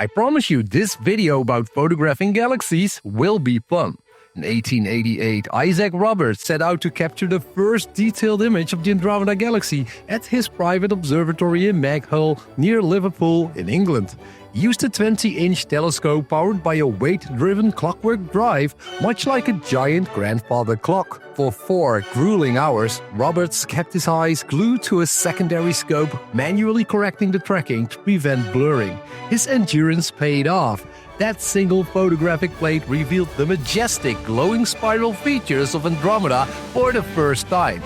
I promise you this video about photographing galaxies will be fun. In 1888, Isaac Roberts set out to capture the first detailed image of the Andromeda Galaxy at his private observatory in Maghull near Liverpool in England. He used a 20-inch telescope powered by a weight-driven clockwork drive, much like a giant grandfather clock. For 4 grueling hours, Roberts kept his eyes glued to a secondary scope, manually correcting the tracking to prevent blurring. His endurance paid off. That single photographic plate revealed the majestic glowing spiral features of Andromeda for the first time.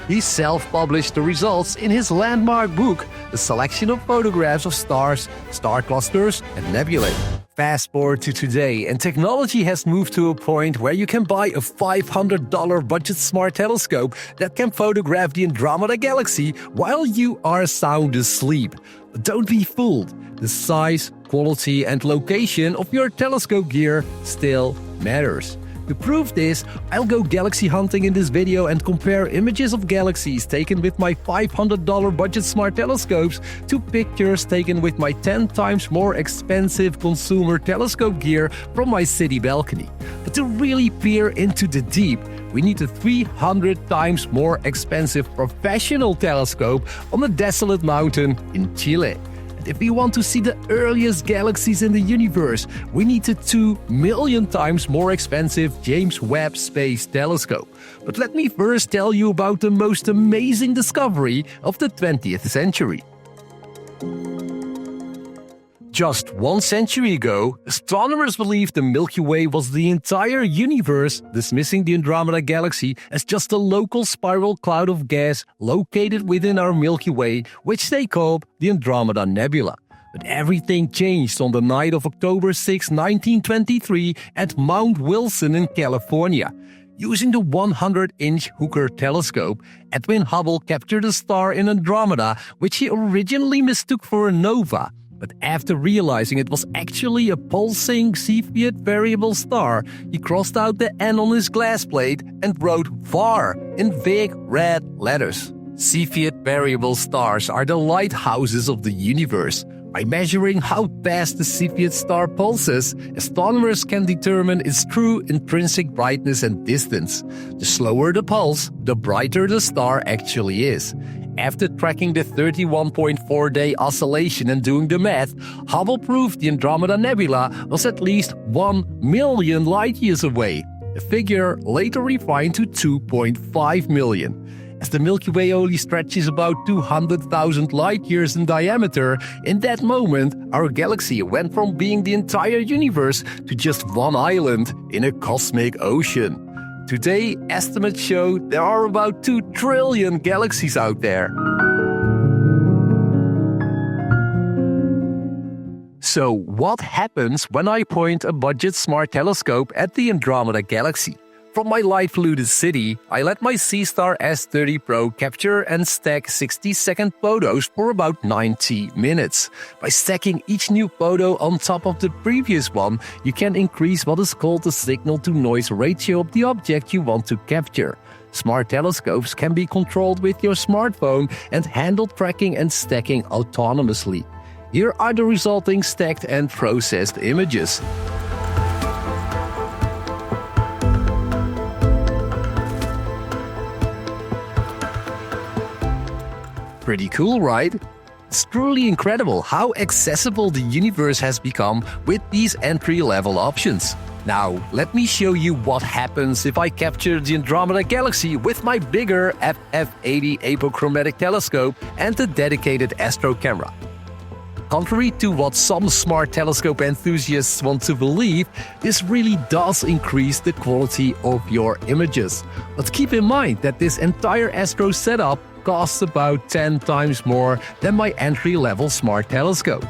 He self-published the results in his landmark book, a selection of photographs of stars, star clusters, and nebulae. Fast forward to today, and technology has moved to a point where you can buy a $500 budget smart telescope that can photograph the Andromeda Galaxy while you are sound asleep. But don't be fooled. The size, quality, and location of your telescope gear still matters. To prove this, I'll go galaxy hunting in this video and compare images of galaxies taken with my $500 budget smart telescopes to pictures taken with my 10 times more expensive consumer telescope gear from my city balcony. But to really peer into the deep, we need a 300 times more expensive professional telescope on a desolate mountain in Chile. If we want to see the earliest galaxies in the universe, we need a 2 million times more expensive James Webb Space Telescope. But let me first tell you about the most amazing discovery of the 20th century. Just 1 century ago, astronomers believed the Milky Way was the entire universe, dismissing the Andromeda Galaxy as just a local spiral cloud of gas located within our Milky Way, which they called the Andromeda Nebula. But everything changed on the night of October 6, 1923 at Mount Wilson in California. Using the 100-inch Hooker telescope, Edwin Hubble captured a star in Andromeda, which he originally mistook for a nova. But after realizing it was actually a pulsing Cepheid variable star, he crossed out the N on his glass plate and wrote VAR in big red letters. Cepheid variable stars are the lighthouses of the universe. By measuring how fast the Cepheid star pulses, astronomers can determine its true intrinsic brightness and distance. The slower the pulse, the brighter the star actually is. After tracking the 31.4-day oscillation and doing the math, Hubble proved the Andromeda Nebula was at least 1 million light-years away, a figure later refined to 2.5 million. As the Milky Way only stretches about 200,000 light-years in diameter, in that moment our galaxy went from being the entire universe to just one island in a cosmic ocean. Today, estimates show there are about 2 trillion galaxies out there. So, what happens when I point a budget smart telescope at the Andromeda Galaxy? From my light-polluted city, I let my Seestar S30 Pro capture and stack 60-second photos for about 90 minutes. By stacking each new photo on top of the previous one, you can increase what is called the signal-to-noise ratio of the object you want to capture. Smart telescopes can be controlled with your smartphone and handle tracking and stacking autonomously. Here are the resulting stacked and processed images. Pretty cool, right? It's truly incredible how accessible the universe has become with these entry-level options. Now, let me show you what happens if I capture the Andromeda Galaxy with my bigger FF80 apochromatic telescope and a dedicated astro camera. Contrary to what some smart telescope enthusiasts want to believe, this really does increase the quality of your images. But keep in mind that this entire astro setup costs about 10 times more than my entry-level smart telescope.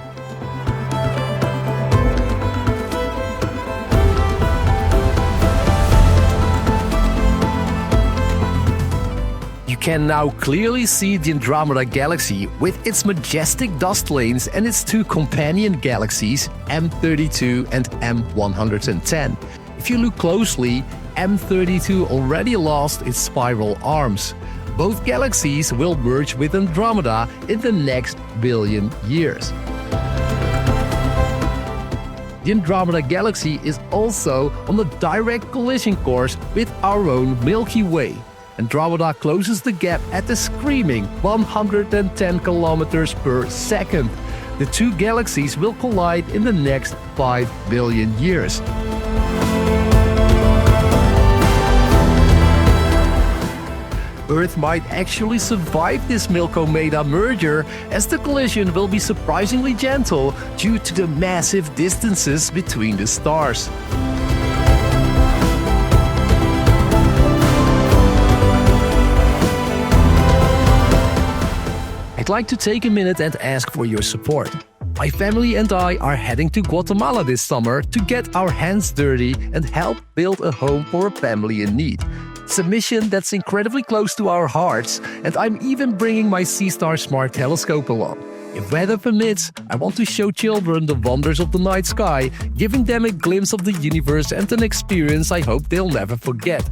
You can now clearly see the Andromeda Galaxy with its majestic dust lanes and its 2 companion galaxies, M32 and M110. If you look closely, M32 already lost its spiral arms. Both galaxies will merge with Andromeda in the next billion years. The Andromeda Galaxy is also on a direct collision course with our own Milky Way. Andromeda closes the gap at a screaming 110 kilometers per second. The two galaxies will collide in the next 5 billion years. Earth might actually survive this Milky-Way merger, as the collision will be surprisingly gentle due to the massive distances between the stars. I'd like to take a minute and ask for your support. My family and I are heading to Guatemala this summer to get our hands dirty and help build a home for a family in need. It's a mission that's incredibly close to our hearts, and I'm even bringing my Seestar smart telescope along. If weather permits, I want to show children the wonders of the night sky, giving them a glimpse of the universe and an experience I hope they'll never forget.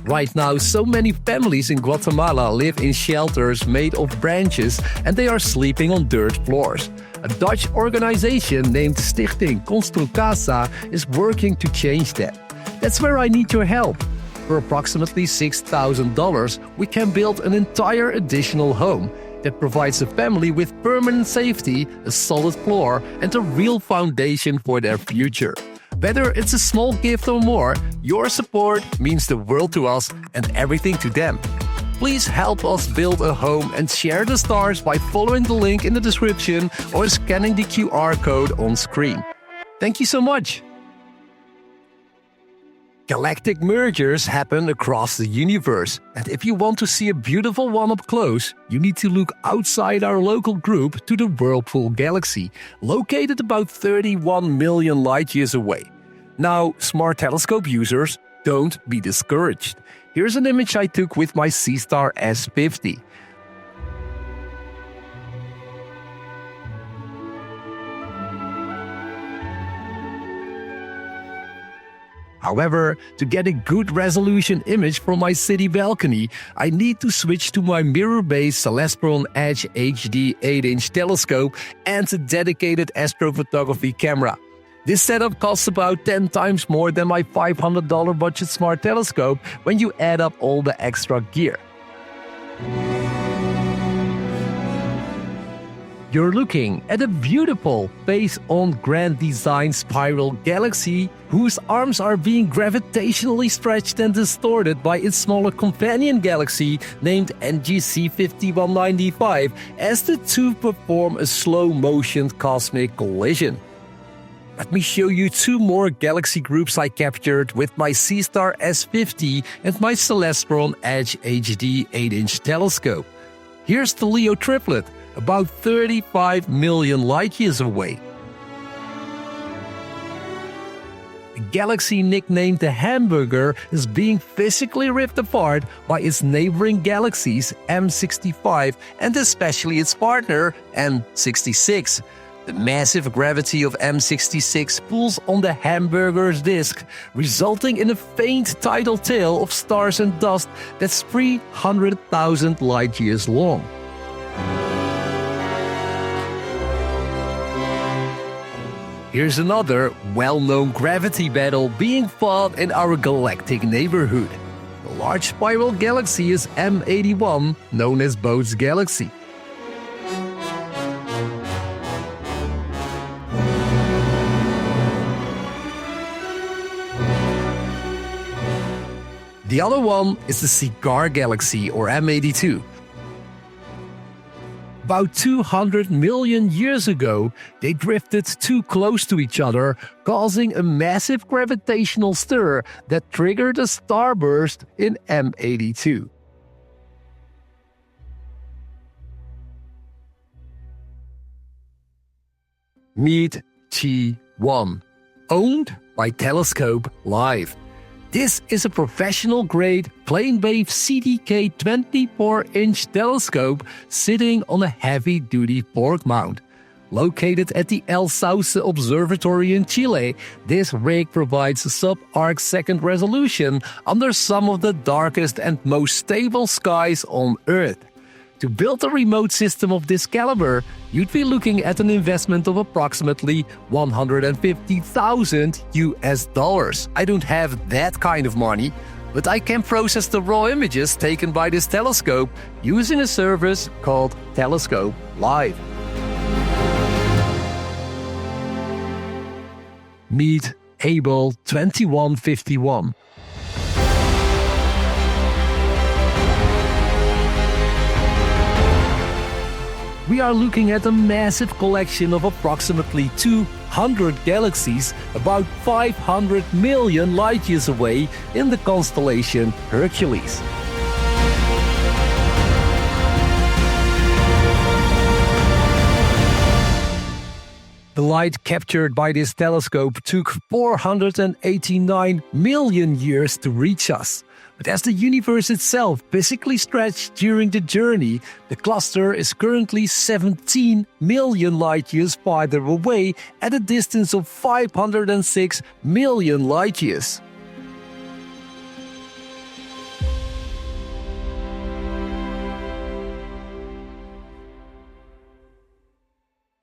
Right now, so many families in Guatemala live in shelters made of branches, and they are sleeping on dirt floors. A Dutch organization named Stichting Constasa is working to change that. That's where I need your help. For approximately $6,000, we can build an entire additional home that provides a family with permanent safety, a solid floor, and a real foundation for their future. Whether it's a small gift or more, your support means the world to us and everything to them. Please help us build a home and share the stars by following the link in the description or scanning the QR code on screen. Thank you so much! Galactic mergers happen across the universe, and if you want to see a beautiful one up close, you need to look outside our local group to the Whirlpool Galaxy, located about 31 million light-years away. Now, smart telescope users, don't be discouraged. Here's an image I took with my Seestar S50. However, to get a good resolution image from my city balcony, I need to switch to my mirror-based Celestron EdgeHD 8-inch telescope and a dedicated astrophotography camera. This setup costs about 10 times more than my $500 budget smart telescope when you add up all the extra gear. You're looking at a beautiful face-on grand design spiral galaxy whose arms are being gravitationally stretched and distorted by its smaller companion galaxy named NGC 5195 as the two perform a slow-motion cosmic collision. Let me show you two more galaxy groups I captured with my Seestar S50 and my Celestron EdgeHD 8-inch telescope. Here's the Leo Triplet, about 35 million light-years away. The galaxy nicknamed the Hamburger is being physically ripped apart by its neighboring galaxies M65 and especially its partner M66. The massive gravity of M66 pulls on the Hamburger's disk, resulting in a faint tidal tail of stars and dust that's 300,000 light-years long. Here's another well-known gravity battle being fought in our galactic neighborhood. The large spiral galaxy is M81, known as Bode's galaxy. The other one is the Cigar Galaxy, or M82. About 200 million years ago, they drifted too close to each other, causing a massive gravitational stir that triggered a starburst in M82. Meet T1, owned by Telescope Live. This is a professional-grade Planewave CDK 24-inch telescope sitting on a heavy-duty fork mount. Located at the El Sauce Observatory in Chile, this rig provides a sub-arc second resolution under some of the darkest and most stable skies on Earth. To build a remote system of this caliber, you'd be looking at an investment of approximately $150,000. I don't have that kind of money, but I can process the raw images taken by this telescope using a service called Telescope Live. Meet Abell 2151. We are looking at a massive collection of approximately 200 galaxies about 500 million light-years away in the constellation Hercules. The light captured by this telescope took 489 million years to reach us. But as the universe itself physically stretched during the journey, the cluster is currently 17 million light-years farther away at a distance of 506 million light-years.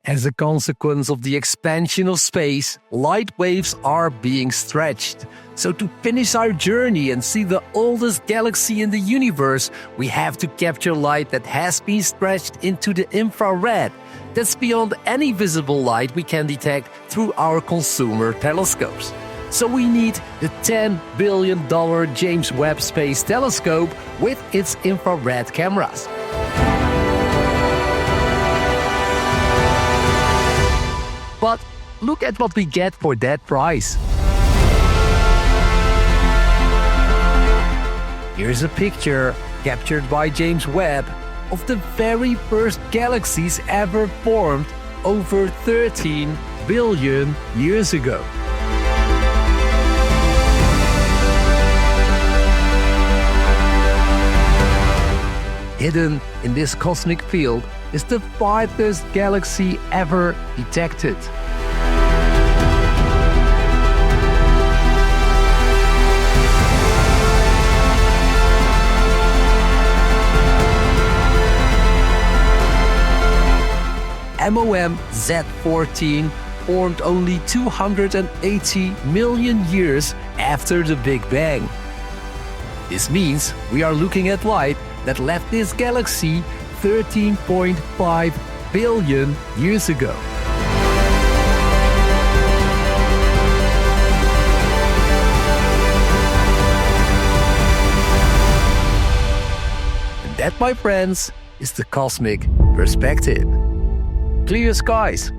As a consequence of the expansion of space, light waves are being stretched. So to finish our journey and see the oldest galaxy in the universe, we have to capture light that has been stretched into the infrared. That's beyond any visible light we can detect through our consumer telescopes. So we need the $10 billion James Webb Space Telescope with its infrared cameras. But look at what we get for that price. Here's a picture captured by James Webb of the very first galaxies ever formed over 13 billion years ago. Hidden in this cosmic field is the farthest galaxy ever detected. MOM Z14 formed only 280 million years after the Big Bang. This means we are looking at light that left this galaxy 13.5 billion years ago. And that, my friends, is the cosmic perspective. Clear skies,